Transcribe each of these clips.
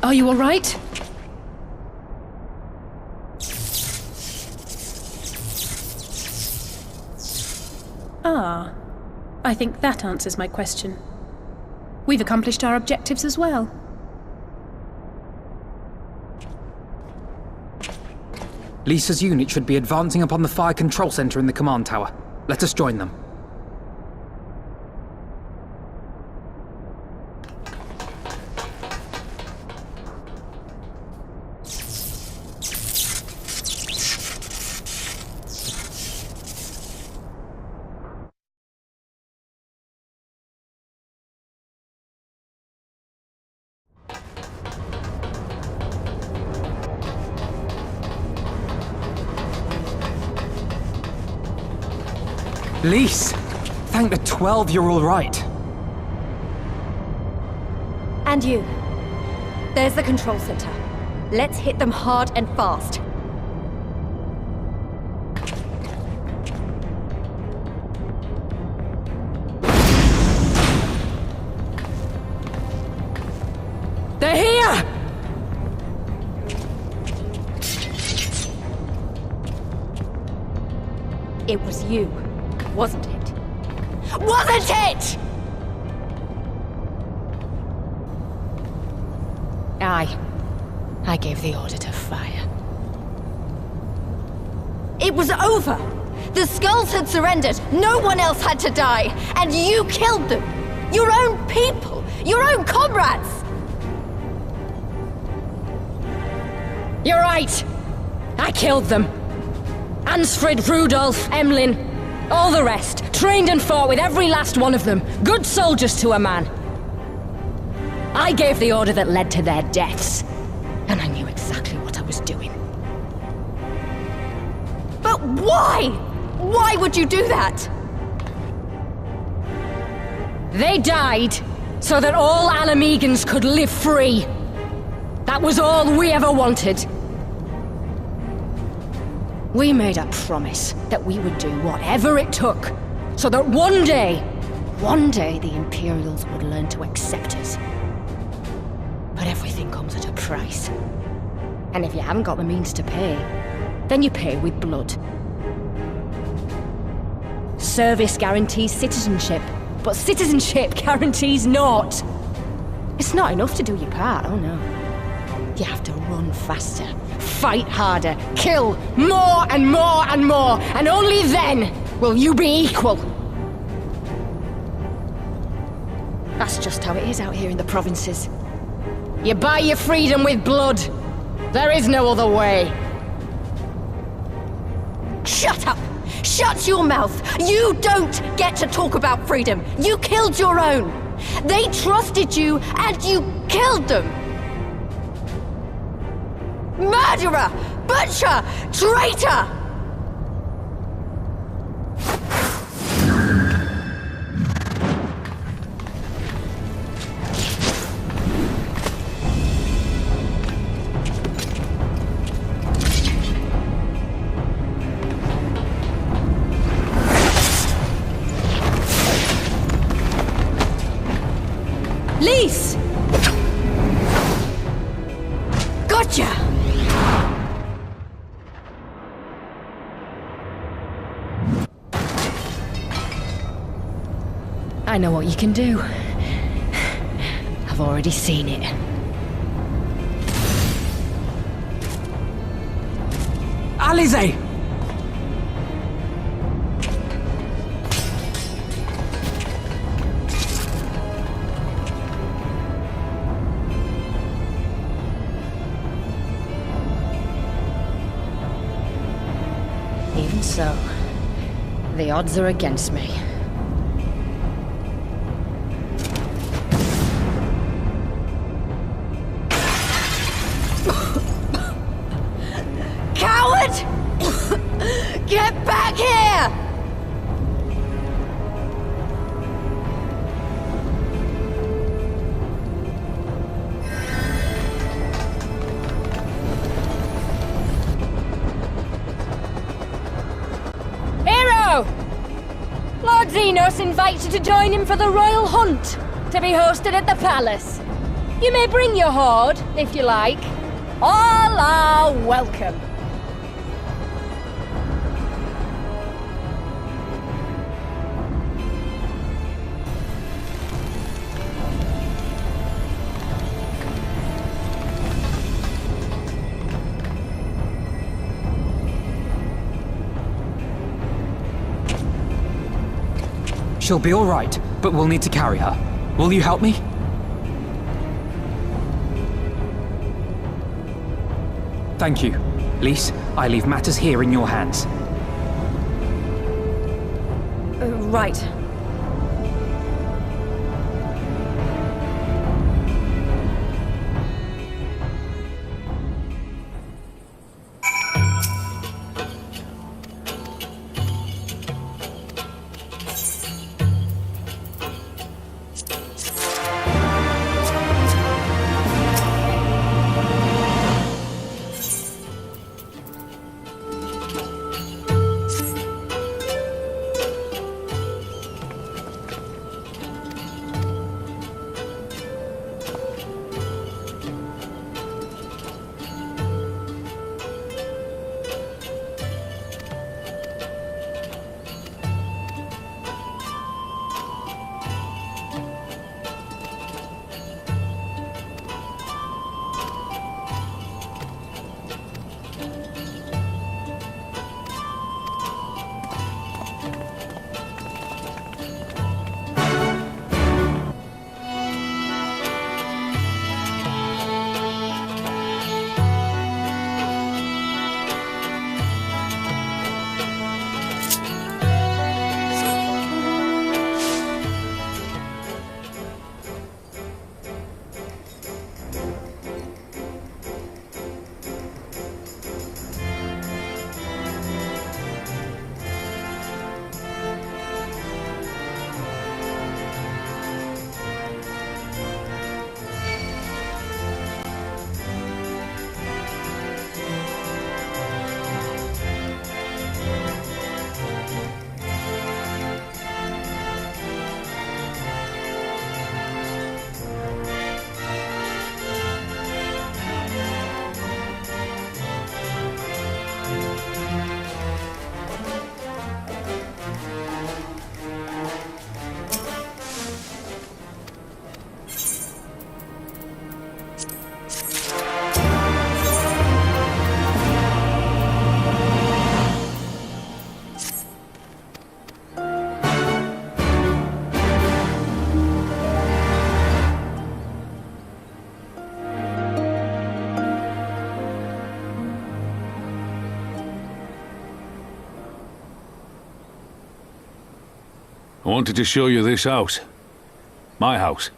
Are you all right? Ah, I think that answers my question. We've accomplished our objectives as well. Lisa's unit should be advancing upon the fire control center in the command tower. Let us join them. Lise! Thank the 12 you're all right. And you. There's the control center. Let's hit them hard and fast. They're here! It was you, wasn't it? Wasn't it?! I gave the order to fire. It was over! The Skulls had surrendered, no one else had to die, and you killed them! Your own people! Your own comrades! You're right! I killed them. Ansfrid, Rudolph, Emlyn, all the rest, trained and fought with every last one of them. Good soldiers to a man. I gave the order that led to their deaths. And I knew exactly what I was doing. But why? Why would you do that? They died so that all Alamegans could live free. That was all we ever wanted. We made a promise that we would do whatever it took, so that one day the Imperials would learn to accept us. But everything comes at a price. And if you haven't got the means to pay, then you pay with blood. Service guarantees citizenship, but citizenship guarantees naught. It's not enough to do your part, oh no. You have to run faster, fight harder, kill more and more and more, and only then will you be equal. That's just how it is out here in the provinces. You buy your freedom with blood. There is no other way. Shut up! Shut your mouth! You don't get to talk about freedom! You killed your own! They trusted you, and you killed them! Murderer! Butcher! Traitor! Lise! Gotcha! I know what you can do. I've already seen it. Alize! Even so, the odds are against me. Coward! Get back here! Lord Xenos invites you to join him for the royal hunt, to be hosted at the palace. You may bring your horde, if you like. All are welcome. She'll be all right, but we'll need to carry her. Will you help me? Thank you. Lise, I leave matters here in your hands. Right. I wanted to show you this house. My house.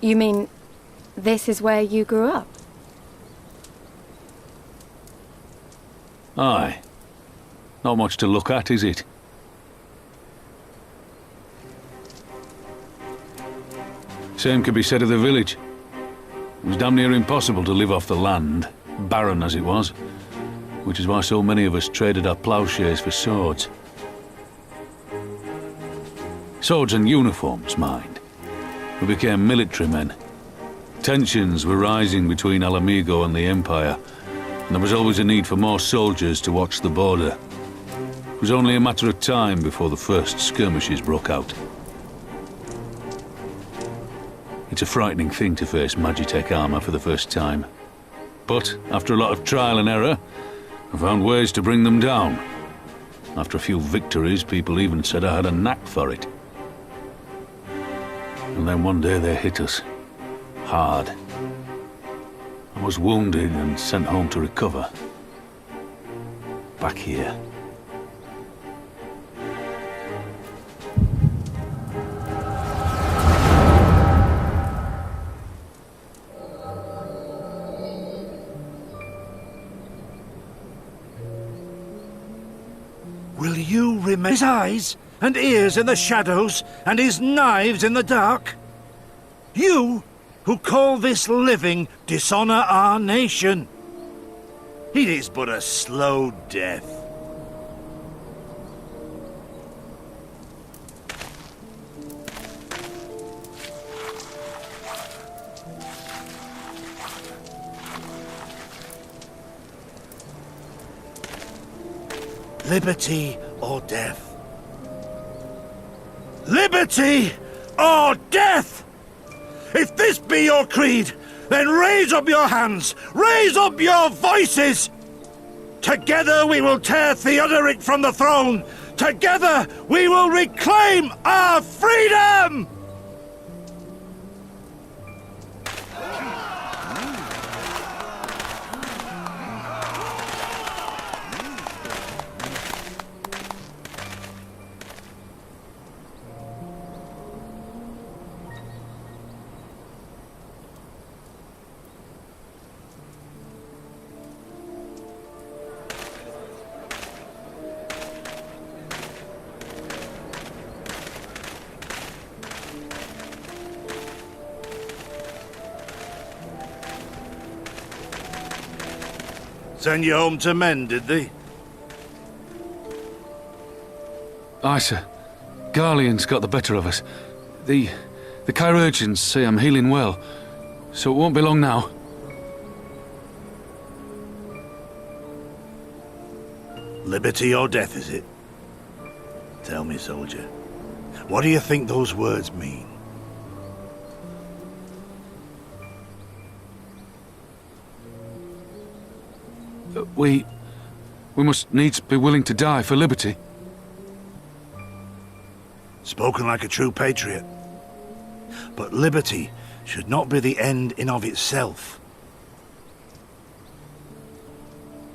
You mean this is where you grew up? Aye. Not much to look at, is it? Same could be said of the village. It was damn near impossible to live off the land, barren as it was, which is why so many of us traded our plowshares for swords. Swords and uniforms, mind. We became military men. Tensions were rising between Alamigo and the Empire, and there was always a need for more soldiers to watch the border. It was only a matter of time before the first skirmishes broke out. It's a frightening thing to face Magitech armor for the first time. But after a lot of trial and error, I found ways to bring them down. After a few victories, people even said I had a knack for it. And then one day they hit us. Hard. I was wounded and sent home to recover. Back here. Will you remain his eyes and ears in the shadows and his knives in the dark? You, who call this living dishonor our nation. It is but a slow death. Liberty or death? Liberty or death! If this be your creed, then raise up your hands, raise up your voices! Together we will tear Theodoric from the throne! Together we will reclaim our freedom! Send you home to men, did they? Aye, sir. Garlean's got the better of us. The chirurgeons say I'm healing well, so it won't be long now. Liberty or death, is it? Tell me, soldier, what do you think those words mean? We must needs be willing to die for liberty. Spoken like a true patriot. But liberty should not be the end in of itself.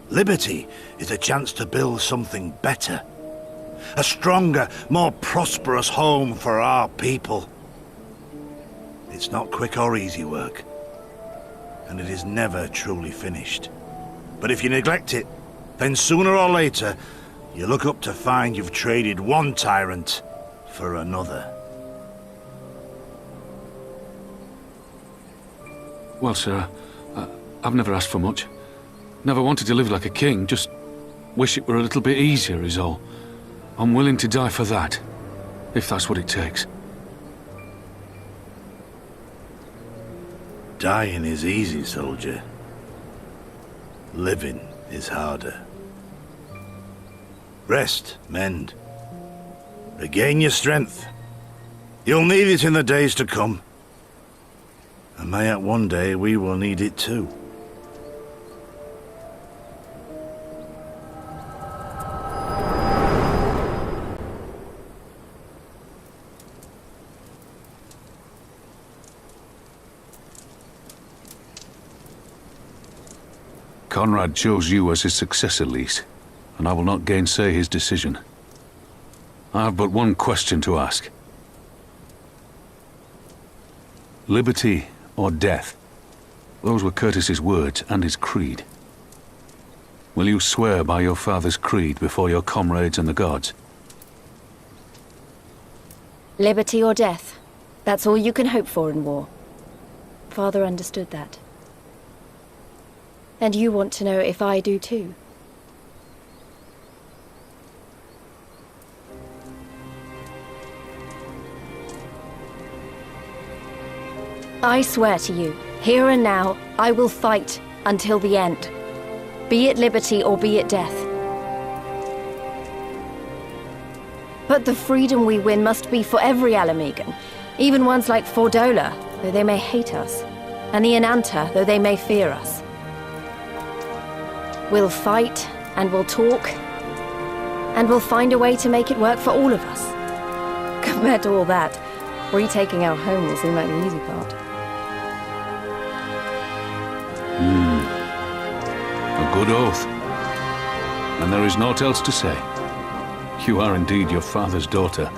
Liberty is a chance to build something better. A stronger, more prosperous home for our people. It's not quick or easy work. And it is never truly finished. But if you neglect it, then sooner or later, you look up to find you've traded one tyrant for another. Well, sir, I've never asked for much. Never wanted to live like a king, just wish it were a little bit easier is all. I'm willing to die for that, if that's what it takes. Dying is easy, soldier. Living is harder. Rest, mend. Regain your strength. You'll need it in the days to come. And mayhap one day we will need it too. Conrad chose you as his successor, Lys, and I will not gainsay his decision. I have but one question to ask. Liberty or death? Those were Curtis's words and his creed. Will you swear by your father's creed before your comrades and the gods? Liberty or death. That's all you can hope for in war. Father understood that. And you want to know if I do too. I swear to you, here and now, I will fight until the end. Be it liberty or be it death. But the freedom we win must be for every Alamegan, even ones like Fordola, though they may hate us, and the Ananta, though they may fear us. We'll fight, and we'll talk, and we'll find a way to make it work for all of us. Compared to all that, retaking our home will seem like the easy part. A good oath. And there is naught else to say. You are indeed your father's daughter.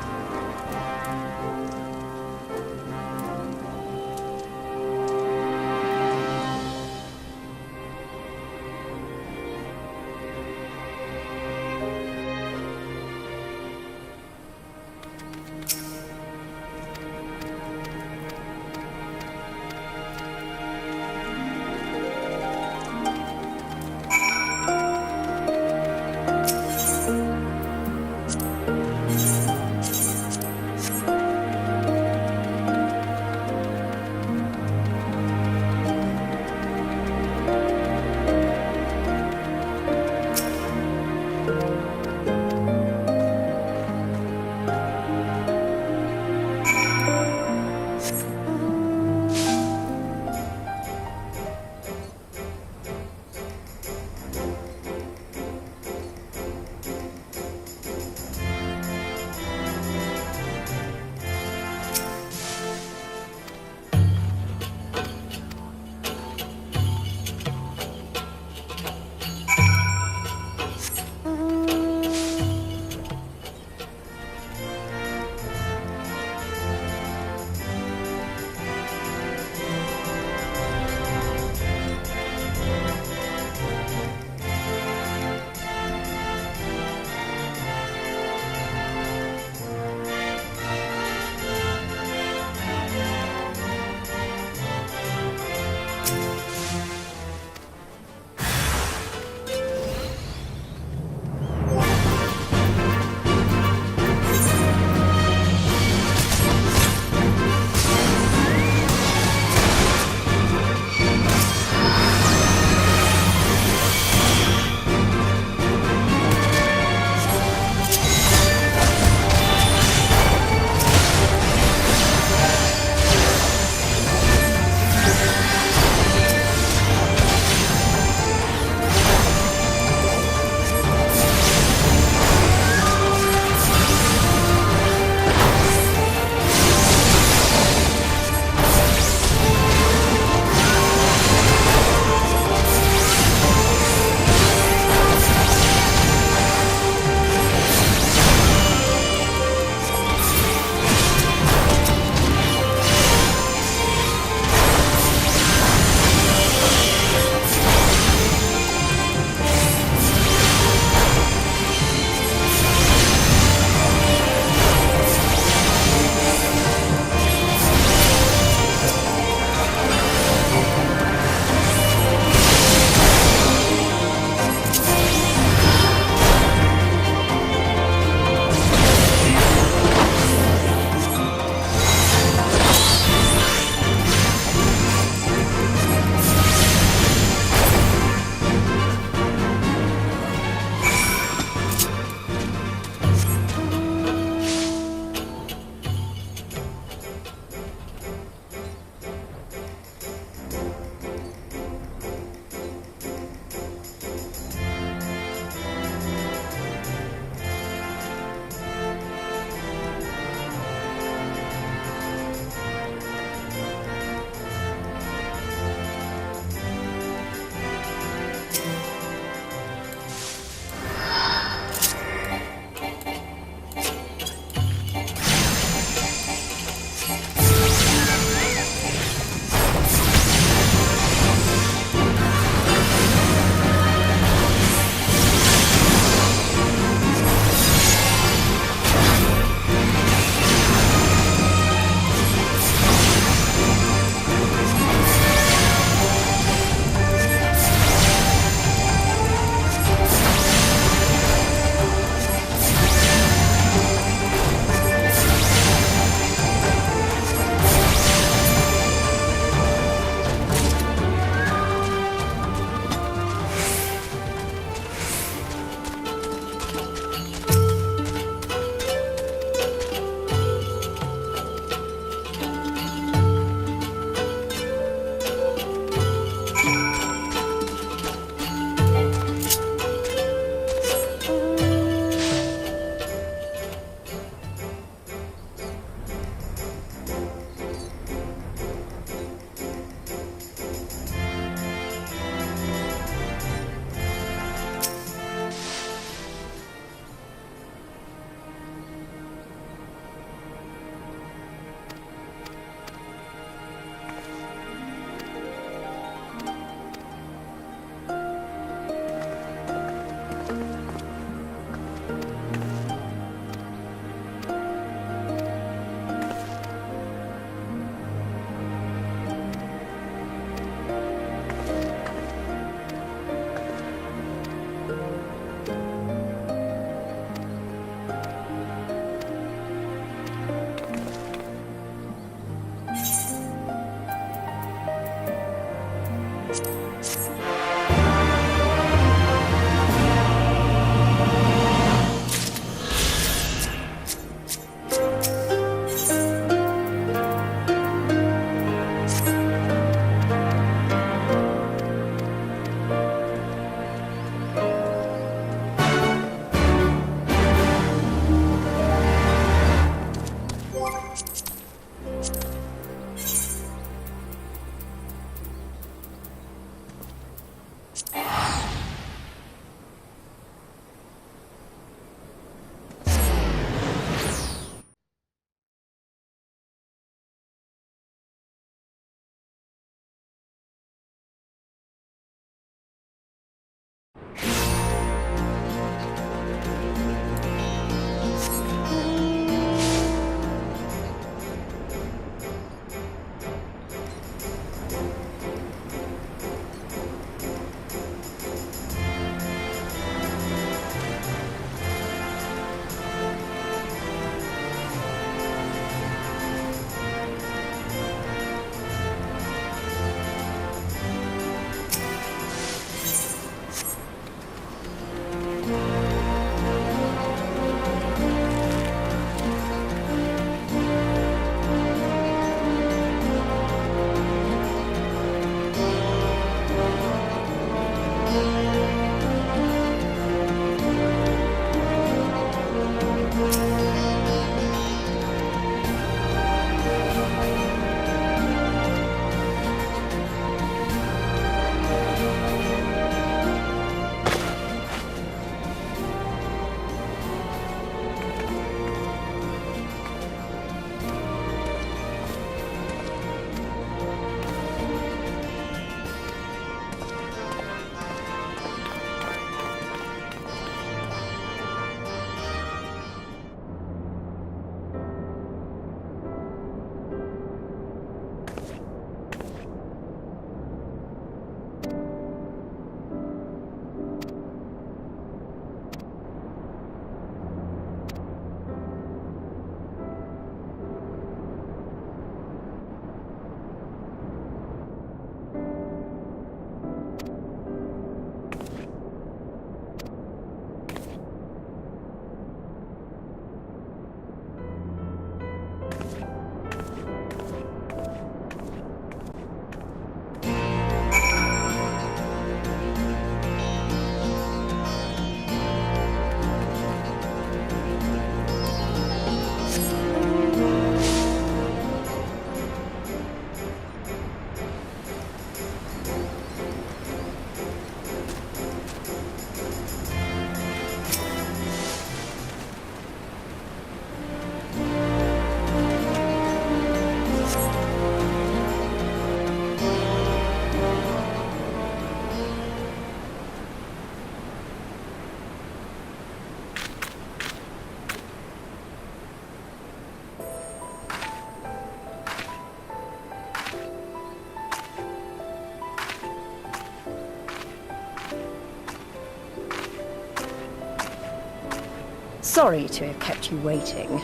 Sorry to have kept you waiting.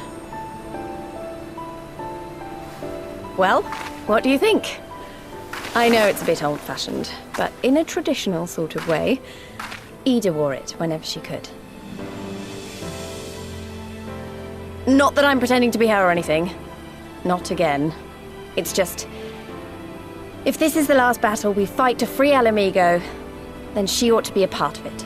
Well, what do you think? I know it's a bit old-fashioned, but in a traditional sort of way, Ida wore it whenever she could. Not that I'm pretending to be her or anything. Not again. It's just... if this is the last battle we fight to free Alamigo, then she ought to be a part of it.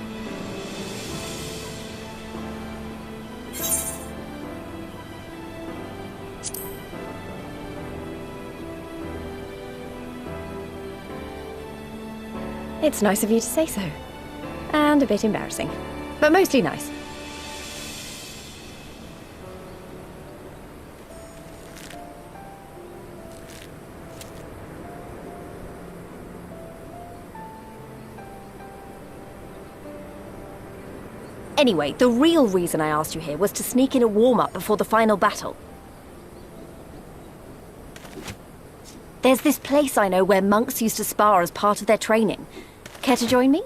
It's nice of you to say so. And a bit embarrassing. But mostly nice. Anyway, the real reason I asked you here was to sneak in a warm-up before the final battle. There's this place I know where monks used to spar as part of their training. Care to join me?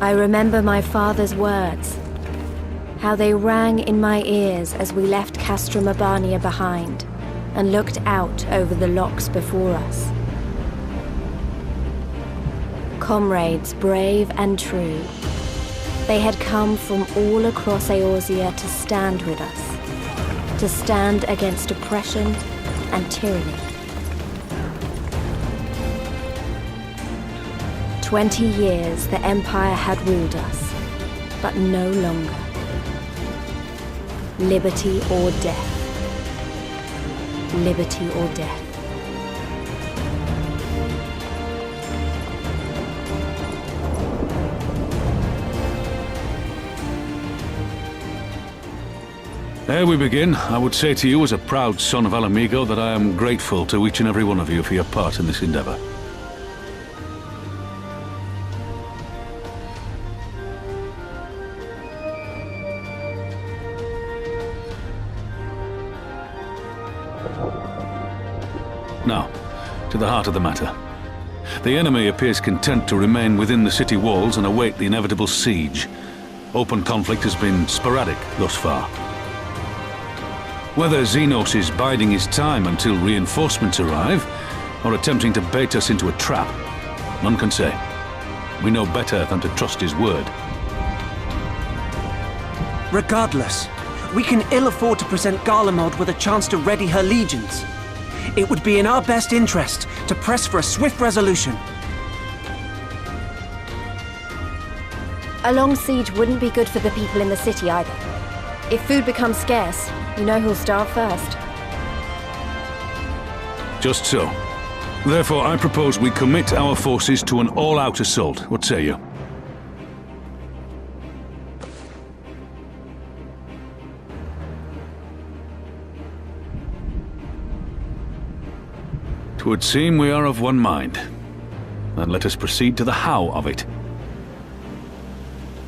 I remember my father's words, how they rang in my ears as we left Castra Mabania behind and looked out over the locks before us. Comrades brave and true, they had come from all across Eorzea to stand with us, to stand against oppression and tyranny. 20 years the Empire had ruled us, but no longer. Liberty or death. Liberty or death. Ere we begin, I would say to you as a proud son of Alamigo that I am grateful to each and every one of you for your part in this endeavor. Now, to the heart of the matter. The enemy appears content to remain within the city walls and await the inevitable siege. Open conflict has been sporadic thus far. Whether Xenos is biding his time until reinforcements arrive, or attempting to bait us into a trap, none can say. We know better than to trust his word. Regardless, we can ill afford to present Garlemald with a chance to ready her legions. It would be in our best interest to press for a swift resolution. A long siege wouldn't be good for the people in the city either. If food becomes scarce, you know who'll starve first. Just so. Therefore, I propose we commit our forces to an all-out assault. What say you? It would seem we are of one mind. Then let us proceed to the how of it.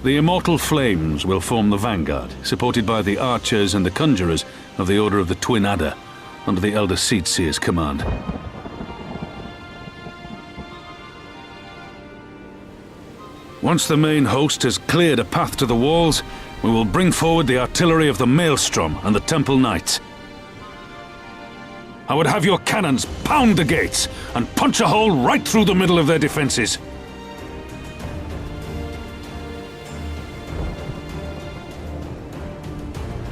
The Immortal Flames will form the vanguard, supported by the archers and the conjurers of the Order of the Twin Adder, under the Elder Seedseer's command. Once the main host has cleared a path to the walls, we will bring forward the artillery of the Maelstrom and the Temple Knights. I would have your cannons pound the gates and punch a hole right through the middle of their defenses.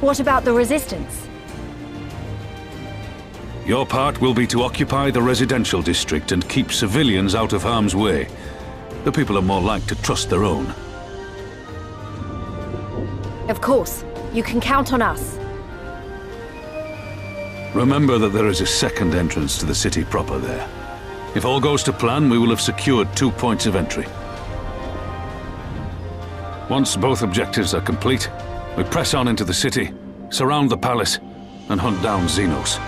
What about the resistance? Your part will be to occupy the residential district and keep civilians out of harm's way. The people are more like to trust their own. Of course. You can count on us. Remember that there is a second entrance to the city proper there. If all goes to plan, we will have secured 2 points of entry. Once both objectives are complete, we press on into the city, surround the palace, and hunt down Xenos.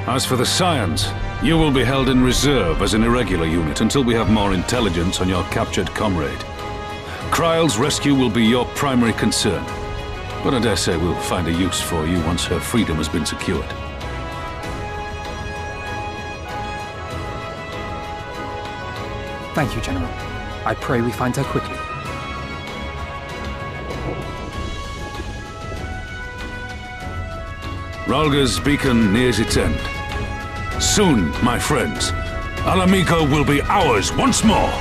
As for the Scions, you will be held in reserve as an irregular unit until we have more intelligence on your captured comrade. Kryle's rescue will be your primary concern, but I dare say we'll find a use for you once her freedom has been secured. Thank you, General. I pray we find her quickly. Rhalga's beacon nears its end. Soon, my friends, Alamigo will be ours once more!